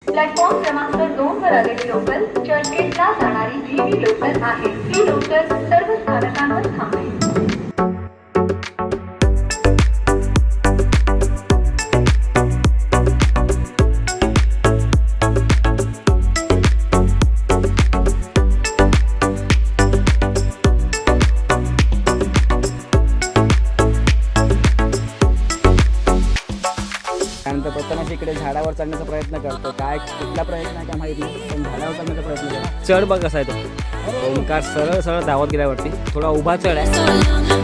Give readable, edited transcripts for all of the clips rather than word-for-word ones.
Platform क्रमांक 2 वर आलेली लोकल चर्चगेटला जाणारी VV लोकल आहे. ही लोकल सर्व स्थानकांवर थांबेल. त्यानंतर प्रथमच इकडे झाडावर चढण्याचा प्रयत्न करतो. काय कुठला प्रयत्न आहे का माहीत नाही, पण झाडावर चढण्याचा प्रयत्न करतो. चढ बघ कसा आहे तो. ओंकार सरळ सरळ धावत गेल्यावरती थोडा उभा चढ आहे.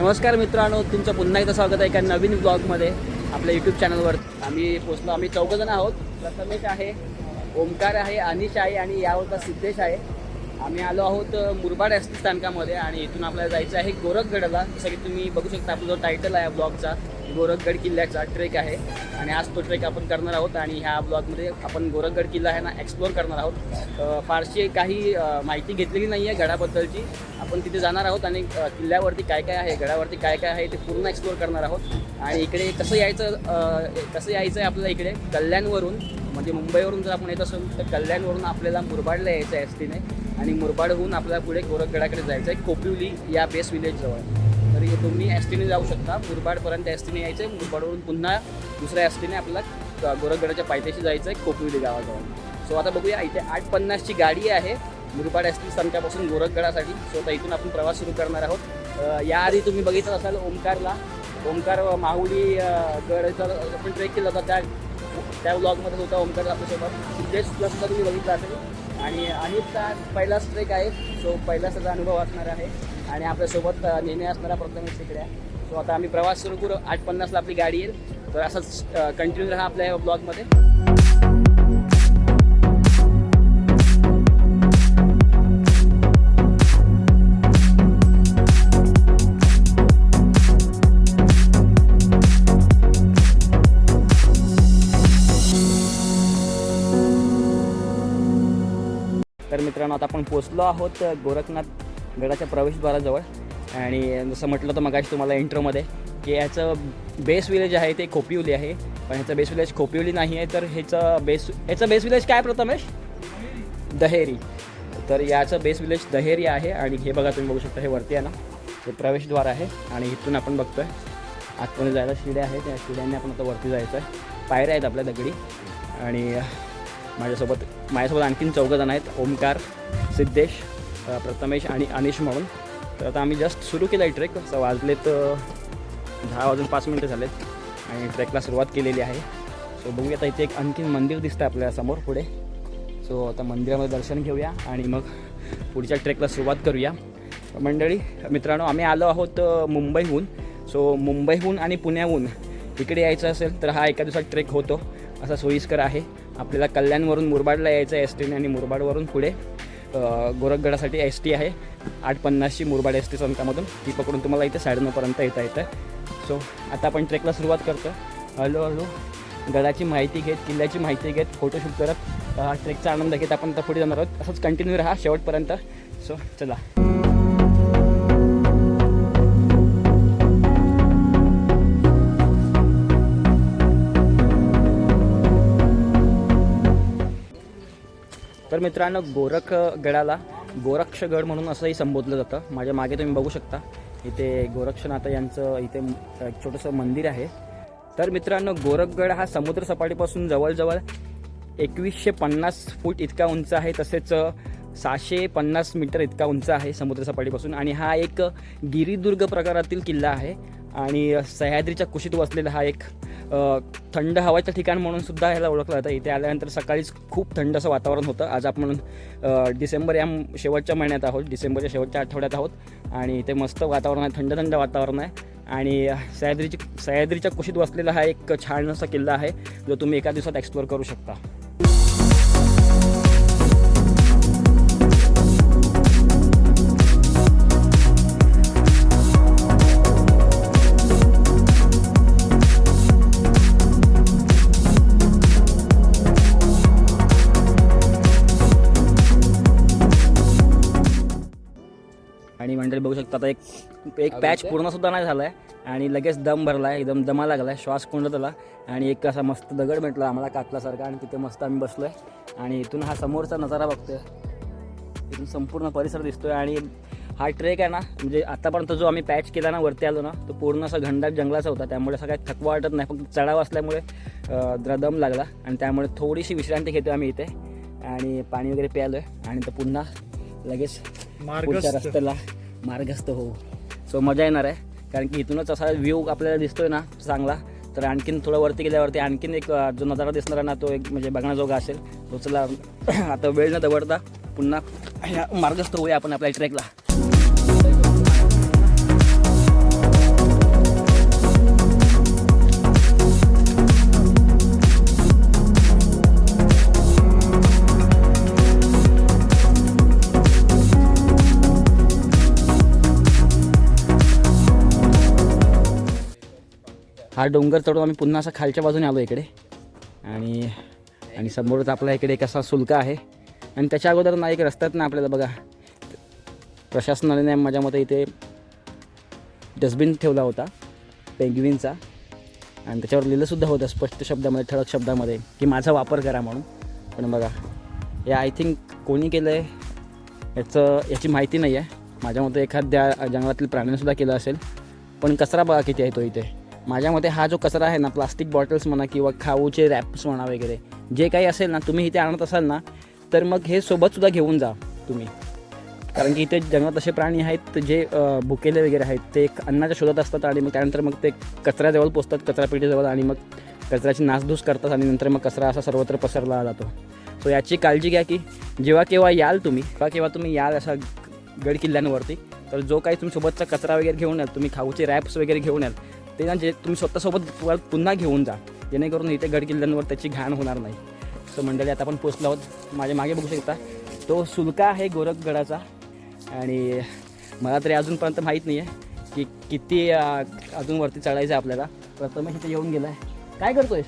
नमस्कार मित्रांनो, तुमचं पुन्हा एकदा स्वागत आहे एका नवीन ब्लॉगमध्ये आपल्या यूट्यूब चॅनलवर. आम्ही चौघजण आहोत. प्रथमेश आहे, ओंकार आहे, अनिश आहे आणि यावरचा सिद्धेश आहे. आम्ही आलो आहोत मुरबाड एस टी स्थानकामध्ये आणि इथून आपल्याला जायचं आहे गोरखगडला. जसं की तुम्ही बघू शकता, आपला जो टायटल आहे ब्लॉगचा गोरखगड किल्ल्याचा ट्रेक आहे आणि आज तो ट्रेक आपण करणार आहोत. आणि ह्या ब्लॉगमध्ये आपण गोरखगड किल्ला आहे ना एक्सप्लोअर करणार आहोत. फारशी काही माहिती घेतलेली नाही आहे गडाबद्दलची. आपण तिथे जाणार आहोत आणि किल्ल्यावरती काय काय आहे, गडावरती काय काय आहे ते पूर्ण एक्सप्लोअर करणार आहोत. आणि इकडे कसं यायचं आहे आपल्याला इकडे कल्याणवरून, म्हणजे मुंबईवरून जर आपण येत असेल तर कल्याणवरून आपल्याला मुरबाडला यायचं आहे एस टीने. आणि मुरबाडहून आपल्याला पुढे गोरखगडाकडे जायचं आहे कोपिवली या बेस विलेजजवळ. तरी तुम्ही एस टीने जाऊ शकता. मुरबाडपर्यंत एस टीने यायचं आहे. मुरबाडवरून पुन्हा दुसऱ्या एस टीने आपल्याला गोरखगडाच्या पायथ्याशी जायचं आहे कोपिवली गावाजवळ. सो आता बघूया, इथे 8:50ची गाडी आहे मुरबाड एस टी स्थानकापासून गोरखगडासाठी. सो आता इथून आपण प्रवास सुरू करणार आहोत. याआधी तुम्ही बघितलं असाल ओंकार माहुली गडचा आपण ट्रेक केला होता, त्या ब्लॉगमध्ये होता ओंकार आपल्यासोबत. सिद्धेश प्लसचा तुम्ही बघितला असेल. आणि अनिशचा पहिलाच ट्रेक आहे, सो पहिलाच त्याचा अनुभव असणार आहे. आणि आपल्यासोबत नेहमी असणारा प्रथमेश तिकडे आहे. सो आता आम्ही प्रवास सुरू करू. 8:50ला आपली गाडी येईल. तर असंच कंटिन्यू राहा आपल्या ब्लॉगमध्ये. तर मित्रांनो, आता आपण पोचलो आहोत गोरखनाथ गडाच्या प्रवेशद्वाराजवळ. आणि जसं म्हटलं तर मगाशी तुम्हाला इंट्रोमध्ये की याचं बेस विलेज आहे ते खोपिवली आहे. पण ह्याचं बेस विलेज खोपिवली नाही आहे, तर ह्याचं बेस विलेज काय प्रथमेश? दहेरी. तर याचं बेस विलेज दहेरी आहे. आणि हे बघा, तुम्ही बघू शकता, हे वरती आहे ना, हे प्रवेशद्वार आहे. आणि इथून आपण बघतोय आतमध्ये जायला शिड्या आहेत. त्या शिड्यांनी आपण आता वरती जायचं आहे. पायऱ्या आहेत आपल्या दगडी. आणि माझ्यासोबत आणखीन 4 जण आहेत, ओंकार, सिद्धेश, प्रथमेश आणि अनिश म्हणून. तर आता आम्ही जस्ट सुरू केलं आहे ट्रेक. वाजलेत 10:05 झालेत आणि ट्रेकला सुरुवात केलेली आहे. सो बघूया, आता इथे एक आणखीन मंदिर दिसतं आपल्या समोर पुढे. सो आता मंदिरामध्ये दर्शन घेऊया आणि मग पुढच्या ट्रेकला सुरुवात करूया. मित्रांनो, आम्ही आलो आहोत मुंबईहून. सो मुंबईहून आणि पुण्याहून इकडे यायचं असेल तर हा एका दिवसात ट्रेक होतो, असा सोयीस्कर आहे. आपल्याला कल्याणवरून मुरबाडला यायचं आहे एस टीने आणि मुरबाडवरून पुढे गोरखगडासाठी एस टी आहे 8:50ची मुरबाड एस टी स्थानकामधून. ती पकडून तुम्हाला इथे 9:30पर्यंत येता येतं. सो आता आपण ट्रेकला सुरुवात करतो. हळूहळू गडाची माहिती घेत, किल्ल्याची माहिती घेत, फोटोशूट करत ट्रेकचा आनंद घेत आपण आता पुढे जाणार आहोत. असंच कंटिन्यू राहा शेवटपर्यंत. सो चला. तर मित्रांनो, गोरखगडाला गोरक्षगड म्हणून असंही संबोधलं जातं. माझ्या मागे तुम्ही बघू शकता, इथे गोरक्षनाथ यांचं इथे एक छोटंसं मंदिर आहे. तर मित्रांनो, गोरखगड हा समुद्रसपाटीपासून जवळजवळ 2150 फूट इतका उंच आहे. तसेच 650 मीटर इतका उंच आहे समुद्रसपाटीपासून. आणि हा एक गिरिदुर्ग प्रकारातील किल्ला आहे. आणि सह्याद्रीच्या कुशीत वसलेला हा एक थंड हवाचं ठिकाण म्हणून सुद्धा ह्याला ओळखलं जातं. इथे आल्यानंतर सकाळीच खूप थंड असं वातावरण होतं. आज आपण डिसेंबर या शेवटच्या महिन्यात आहोत, डिसेंबरच्या शेवटच्या आठवड्यात आहोत. आणि इथे मस्त वातावरण आहे, थंड वातावरण आहे. आणि सह्याद्रीच्या कुशीत वसलेला हा एक छान असा किल्ला आहे, जो तुम्ही एका दिवसात एक्सप्लोअर करू शकता. आणि मंडळी बघू शकता आता एक पॅच पूर्णसुद्धा नाही झाला आहे आणि लगेच दम भरला आहे, एकदम दमा लागला आहे, श्वास कोंडतला आणि एक असा मस्त दगड भेटला आम्हाला कातलासारखा आणि तिथे मस्त आम्ही बसलो आहे आणि इथून हा समोरचा नजारा बघतोय, इथून संपूर्ण परिसर दिसतोय. आणि हा ट्रेक आहे ना, म्हणजे आतापर्यंत जो आम्ही पॅच केला ना वरती आलो ना, तो पूर्ण असा घनदाट जंगलाचा होता, त्यामुळे असं काही थकवा वाटत नाही, फक्त चढाव असल्यामुळे जरा दम लागला आणि त्यामुळे थोडीशी विश्रांती घेतो आम्ही इथे आणि पाणी वगैरे प्यालो आहे आणि तर पुन्हा लगेच पुढच्या रस्त्याला मार्गस्थ होऊ. सो मजा येणार आहे, कारण की इथूनच असा व्ह्यू आपल्याला दिसतोय ना चांगला, तर आणखीन थोडं वरती गेल्यावरती आणखीन एक जो नजारा दिसणार आहे ना, तो एक म्हणजे बघण्याजोगा असेल. तो चला आता वेळ न दवडता पुन्हा मार्गस्थ होऊया आपण आपल्या ट्रेकला. हा डोंगर चढून आम्ही पुन्हा असं खालच्या बाजूने आलो इकडे आणि समोरच आपला इकडे एक असा सुलका आहे आणि त्याच्या अगोदर ना एक रस्त्यात ना आपल्याला बघा प्रशासनाने माझ्या मते इथे डस्टबिन ठेवला होता पेंग्विनचा आणि त्याच्यावर लिहिलंसुद्धा होतं स्पष्ट शब्दामध्ये, ठळक शब्दामध्ये की माझा वापर करा म्हणून. पण बघा हे आय थिंक कोणी केलं आहे याची माहिती नाही आहे. माझ्या मते एखाद्या जंगलातील प्राण्यांनीसुद्धा केलं असेल. पण कचरा बघा किती आहे तो इथे. माझ्या मते हा जो कचरा आहे ना, प्लास्टिक बॉटल्स म्हणा किंवा खाऊचे रॅप्स म्हणा वगैरे जे काही असेल ना, तुम्ही इथे आणत असाल ना, तर मग हे सोबतसुद्धा घेऊन जा तुम्ही. कारण की इथे जंगलात असे प्राणी आहेत जे भुकेले वगैरे आहेत, ते एक अन्नाच्या शोधात असतात आणि मग त्यानंतर मग ते कचऱ्याजवळ पोचतात, कचरापेटीजवळ, आणि मग कचऱ्याची नासधूस करतात आणि नंतर मग कचरा असा सर्वत्र पसरला जातो. सो याची काळजी घ्या की जेव्हा केव्हा याल अशा गड किल्ल्यांवरती, तर जो काही तुम्ही सोबतचा कचरा वगैरे घेऊन याल, तुम्ही खाऊचे रॅप्स वगैरे घेऊन याल, ते ना जे तुम्ही स्वतःसोबत पुन्हा घेऊन जा, जेणेकरून इथे गड किल्ल्यांवर त्याची घाण होणार नाही. सो मंडळी आता आपण पोचलो आहोत. माझ्या मागे बघू शकता तो सुलका आहे गोरखगडाचा आणि मला तरी अजूनपर्यंत माहीत नाही आहे की किती अजून वरती चढायचं आहे आपल्याला. प्रथमेश इथे येऊन गेला आहे. काय करतो आहेस?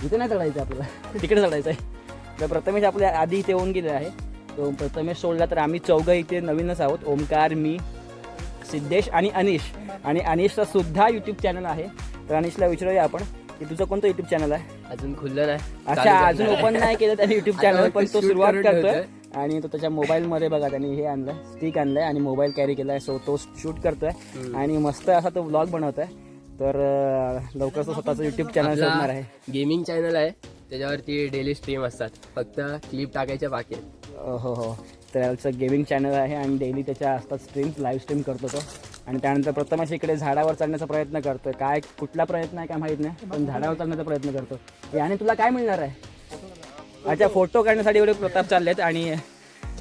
इथे नाही चढायचं आपल्याला, तिकडे चढायचं आहे. तर प्रथमेश आपल्या आधी इथे येऊन गेलेला आहे. तो प्रथमेश सोडला तर आम्ही चौघं इथे नवीनच आहोत. ओमकार, मी, सिद्धेश आणि अनिश. आणि अनिशचा सुद्धा यूट्यूब चॅनल आहे. तर अनिशला विचारूया आपण की तुझं कोणतं यूट्यूब चॅनल आहे? अजून खुललं नाही. अच्छा, अजून ओपन नाही केलं त्याने यूट्यूब चॅनल, पण तो सुरुवात करतोय. आणि तो त्याच्या मोबाईलमध्ये बघा त्याने हे आणलंय, स्टिक आणलंय आणि मोबाईल कॅरी केलाय. सो तो शूट करतोय आणि मस्त असा तो व्लॉग बनवतोय. तर लवकर तो स्वतःचं यूट्यूब चॅनल शोधणार आहे. गेमिंग चॅनल आहे, त्याच्यावरती डेली स्ट्रीम असतात, फक्त क्लिप टाकायच्या बाकी आहेत. हो. तर याचं गेमिंग चॅनल आहे आणि डेली त्याच्या असतात स्ट्रीम्स, लाईव्ह स्ट्रीम करतो तो. आणि त्यानंतर प्रथमेश इकडे झाडावर चढण्याचा प्रयत्न करतोय. काय कुठला प्रयत्न आहे काय माहीत नाही, पण झाडावर चढण्याचा प्रयत्न करतो. आणि तुला काय मिळणार आहे? अच्छा, फोटो काढण्यासाठी एवढे प्रताप चालले आहेत. आणि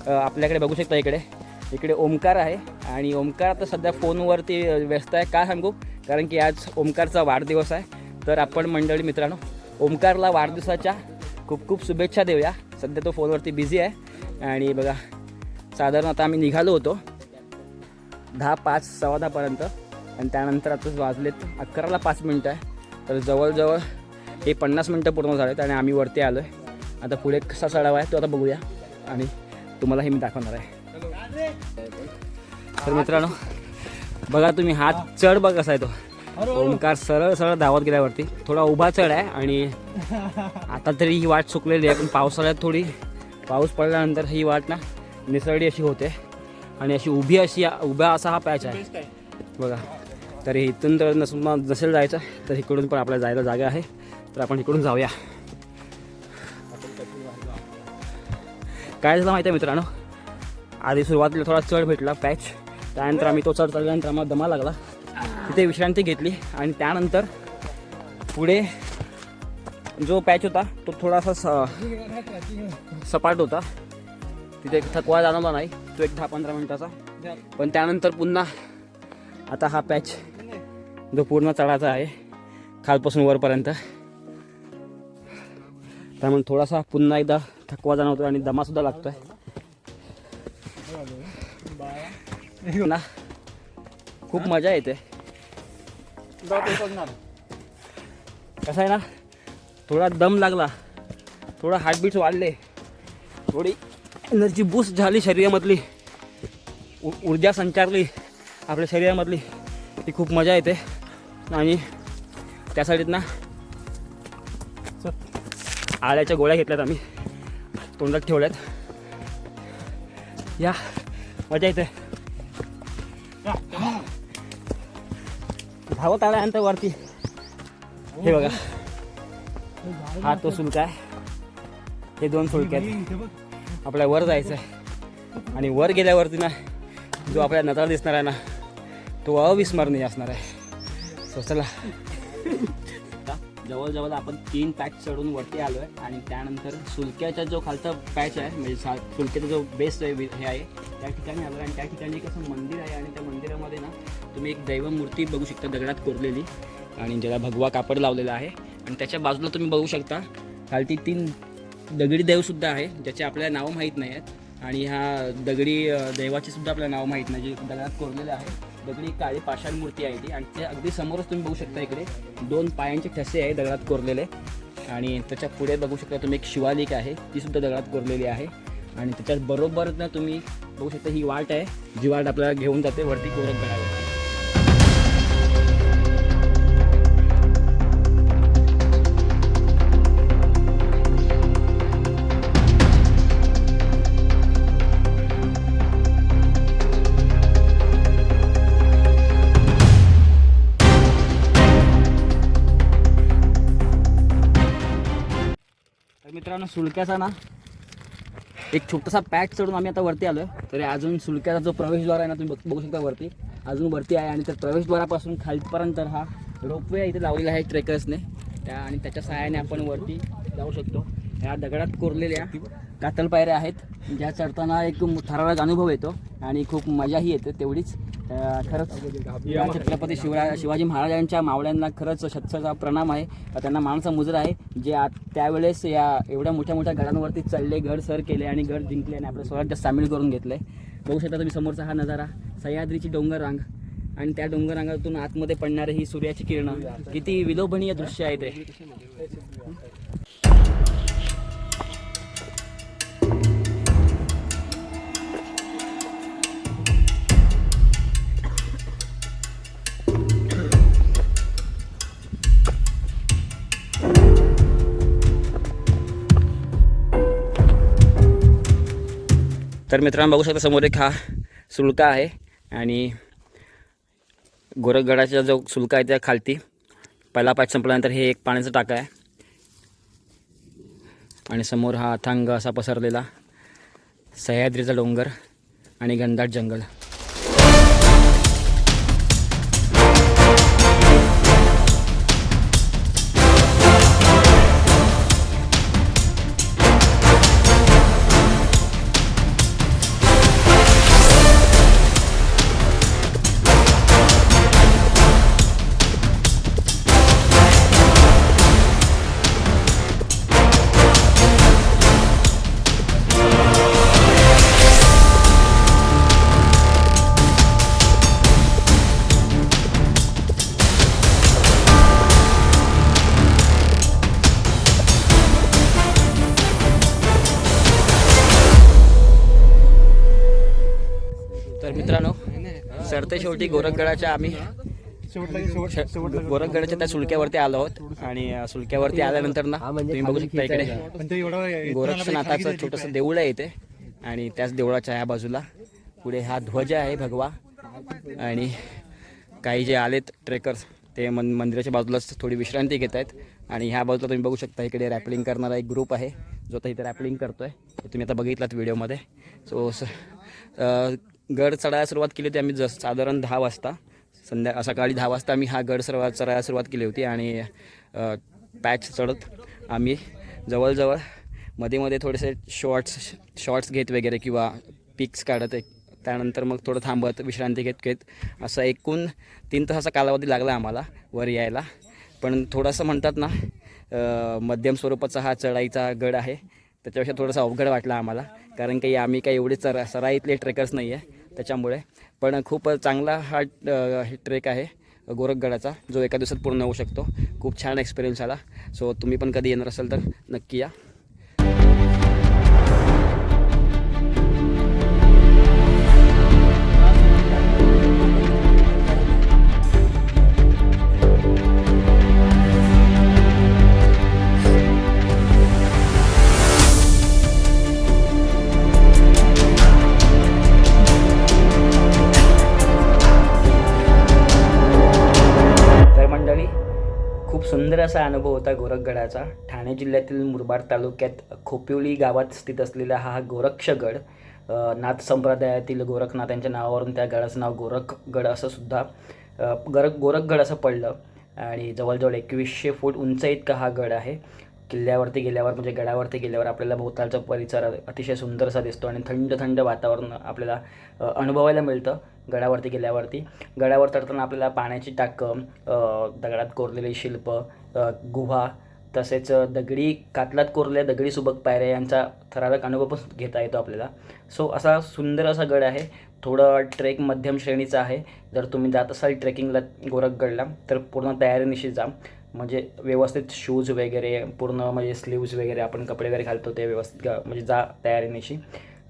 आपल्याकडे बघू शकता इकडे ओमकार आहे आणि ओमकार आता सध्या फोनवरती व्यस्त आहे. काय सांगू, कारण की आज ओमकारचा वाढदिवस आहे. तर आपण मंडळी मित्रांनो ओमकारला वाढदिवसाच्या खूप खूप शुभेच्छा देऊया. सध्या तो फोनवरती बिझी आहे. आणि बघा साधारण आता आम्ही निघालो होतो 10:05, 10:15 आणि त्यानंतर आता वाजलेत 11:05 आहे. तर जवळजवळ हे 50 मिनटं पूर्ण झालेत आणि आम्ही वरती आलो आहे. आता पुढे कसा चढाव आहे तो आता बघूया आणि तुम्हाला हे मी दाखवणार आहे. तर मित्रांनो बघा तुम्ही, हा चढ बघ कसा आहे तो. ओमकार सरळ धावत गेल्यावरती थोडा उभा चढ आहे आणि आता तरी ही वाट सुकलेली आहे, पण पावसाळ्यात थोडी पाऊस पडल्यानंतर ही वाट ना निसरडी अशी होते आणि अशी उभा असा हा पॅच आहे बघा. तर इथून तर नसेल जायचं तर इकडून पण आपल्याला जायला जागा आहे. तर आपण इकडून जाऊया. काय झालं माहिती आहे मित्रांनो, आधी सुरुवातीला थोडा चढ भेटला पॅच, त्यानंतर आम्ही तो चढ चढल्यानंतर आम्हाला दमा लागला, तिथे विश्रांती घेतली आणि त्यानंतर पुढे जो पॅच होता तो थोडासा सपाट होता, तिथे थकवा जाणवला नाही तो एक 10-15 मिनिटाचा. पण त्यानंतर पुन्हा आता हा पॅच जो पूर्ण चढाचा आहे खालपासून वरपर्यंत, त्यामुळे थोडासा पुन्हा एकदा थकवा जाणवतो आणि दमासुद्धा लागतोय ना. खूप मजा येते. कसं आहे ना, थोडा दम लागला, थोडा हार्टबीट्स वाढले, थोडी एनर्जी बूस्ट झाली शरीरामधली, ऊर्जा संचारली आपल्या शरीरामधली ती खूप मजा येते. आणि त्यासाठीच ना आळ्याच्या गोळ्या घेतल्यात आम्ही, तोंडात ठेवल्यात. या मजा येते. धावत आल्यानंतर वरती हे बघा, हा तो सुलका आहे, हे 2 सुलके आहेत. आपल्याला वर जायचं आहे आणि वर गेल्यावरती ना जो आपल्याला नजारा दिसणार आहे ना तो अविस्मरणीय असणार आहे. सो चला, जवळजवळ आपण 3 पॅच चढून वरती आलो आहे आणि त्यानंतर सुलक्याचा जो खालचा पॅच आहे म्हणजे सुलक्याचा जो बेस आहे हे आहे त्या ठिकाणी आलो. आणि त्या ठिकाणी एक असं मंदिर आहे आणि त्या मंदिरामध्ये ना तुम्ही एक दैवमूर्ती बघू शकता दगडात कोरलेली आणि ज्याला भगवा कापड लावलेला आहे. आणि त्याच्या बाजूला तुम्ही बघू शकता खालती 3 दगडी देवसुद्धा आहे ज्याचे आपल्याला नावं माहीत नाही आहेत. आणि ह्या दगडी देवाचे सुद्धा आपल्याला नाव माहीत नाही, जे दगडात कोरलेले आहे. दगडी काळी पाषाण मूर्ती आहे ती आणि त्या अगदी समोरच तुम्ही बघू शकता इकडे 2 पायांचे ठसे आहे दगडात कोरलेले. आणि त्याच्या पुढे बघू शकता तुम्ही एक शिवालिक आहे, ती सुद्धा दगडात कोरलेली आहे. आणि त्याच्यात बरोबर ना तुम्ही बघू शकता ही वाट आहे, जी वाट आपल्याला घेऊन जाते वरती गोरखगडावर. मित्रांनो, सुलक्याचा ना एक छोटासा पॅच चढून आम्ही आता वरती आलो आहे. तरी अजून सुलक्याचा जो प्रवेशद्वार आहे ना तुम्ही बघू शकता वरती, अजून वरती आहे. आणि त्या प्रवेशद्वारापासून खालीपर्यंत हा रोपवे इथे लावलेला आहे ट्रेकर्सने आणि त्याच्या सहाय्याने आपण वरती जाऊ शकतो. ह्या दगडात कोरलेल्या कातल पायऱ्या आहेत ज्या चढताना एक थरारक अनुभव येतो आणि खूप मजाही येते तेवढीच. खरंच छत्रपती शिवाजी महाराजांच्या मावळ्यांना खरंच शतशः प्रणाम आहे. त्यांना मानाचा मुजरा आहे जे त्यावेळेस या एवढ्या मोठ्या मोठ्या गडांवरती चढले, गड सर केले आणि गड जिंकले आणि आपल्या स्वराज्यात सामील करून घेतले. बघू शकता तुम्ही समोरचा हा नजारा, सह्याद्रीची डोंगर रांग आणि त्या डोंगर रांगातून आतमध्ये पडणारे ही सूर्याची किरणं, किती विलोभनीय दृश्य आहे ते. तर मित्रांनो बघू शकता समोर एक हा सुलका आहे आणि गोरखगडाचा जो सुलका आहे त्या खालती पहिला पॅच संपल्यानंतर हे एक पाण्याचा टाका आहे आणि समोर हा अथांग असा पसरलेला सह्याद्रीचा डोंगर आणि घनदाट जंगल. तर मित्रांनो, सरते शेवटी गोरखगडाच्या आम्ही गोरखगडाच्या त्या सुलक्यावरती आलो आहोत. आणि सुलक्यावरती आल्यानंतर ना तुम्ही बघू शकता इकडे गोरक्षनाथाचं छोटंसं देऊळ आहे इथे आणि त्याच देवळाच्या ह्या बाजूला पुढे हा ध्वज आहे भगवा. आणि काही जे आलेत ट्रेकर्स ते मंदिराच्या बाजूलाच थोडी विश्रांती घेत आहेत. आणि ह्या बाजूला तुम्ही बघू शकता इकडे रॅपलिंग करणारा एक ग्रुप आहे जो आता इथे रॅपलिंग करतो आहे, तुम्ही आता बघितलात व्हिडिओमध्ये. सो गड चढायला सुरुवात केली होती आम्ही साधारण 10 वाजता सकाळी 10 वाजता आम्ही हा गड चढायला सुरुवात केली होती. आणि पॅच चढत आम्ही जवळजवळ मध्ये थोडेसे शॉर्ट्स घेत वगैरे किंवा पिक्स काढत त्यानंतर मग थोडं थांबत विश्रांती घेत असं एकूण 3 तासाचा कालावधी लागला आम्हाला वर यायला. पण थोडंसं म्हणतात ना मध्यम स्वरूपाचा हा चढाईचा गड आहे, त्याच्यापेक्षा थोडासा अवघड वाटला आम्हाला कारण की आम्ही काही एवढे सराईतले ट्रेकर्स नाही आहे त्याच्यामुळे. पण खूप चांगला हा ट्रेक आहे गोरखगडाचा जो एका दिवसात पूर्ण होऊ शकतो. खूप छान एक्सपिरियन्स आला. सो तुम्ही पण कधी येणार असाल तर नक्की या. सुंदर असा अनुभव होता गोरखगडाचा. ठाणे जिल्ह्यातील मुरबाड तालुक्यात खोपिवली गावात स्थित असलेला हा गोरक्षगड, नाथ संप्रदायातील गोरखनाथ यांच्या नावावरून त्या गडाचं नाव गोरखगड असं सुद्धा गोरखगड असं पडलं. आणि जवळजवळ 2100 फूट उंच इतका हा गड आहे. किल्ल्यावरती गेल्यावर म्हणजे गडावरती गेल्यावर आपल्याला भोवतालचा परिसर अतिशय सुंदरसा दिसतो आणि थंड थंड वातावरण आपल्याला अनुभवायला मिळतं. गडावरती गेल्यावरती गडावर चढताना आपल्याला पाण्याची टाकं, दगडात कोरलेली शिल्प, गुहा, तसेच कातलात कोरलेल्या दगडी सुबक पायऱ्या यांचा थरारक अनुभव पण घेता येतो आपल्याला. सो असा सुंदर असा गड आहे. थोडं ट्रेक मध्यम श्रेणीचा आहे. जर तुम्ही जात असाल ट्रेकिंगला गोरखगडला तर पूर्ण तयारीनिशी जा. म्हणजे व्यवस्थित शूज वगैरे, पूर्ण म्हणजे स्लीव्ज वगैरे आपण कपडे वगैरे घालतो ते व्यवस्थित म्हणजे जा तयारीनिशी.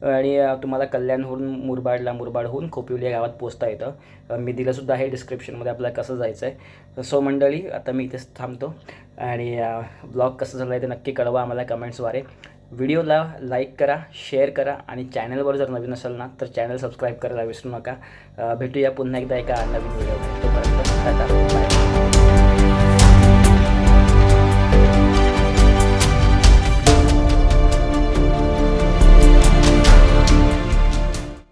आणि तुम्हाला कल्याणहून मुरबाडहून खोपिवली या गावात पोचता येतं. मी दिलंसुद्धा आहे डिस्क्रिप्शनमध्ये आपल्याला कसं जायचं आहे. सो मंडळी, आता मी इथेच थांबतो आणि ब्लॉग कसं झालं आहे ते नक्की कळवा आम्हाला कमेंट्सद्वारे. व्हिडिओला लाईक करा, शेअर करा आणि चॅनलवर जर नवीन असेल ना तर चॅनल सबस्क्राईब करायला विसरू नका. भेटूया पुन्हा एकदा एका नवीन व्हिडिओ. तोपर्यंत टाटा, बाय.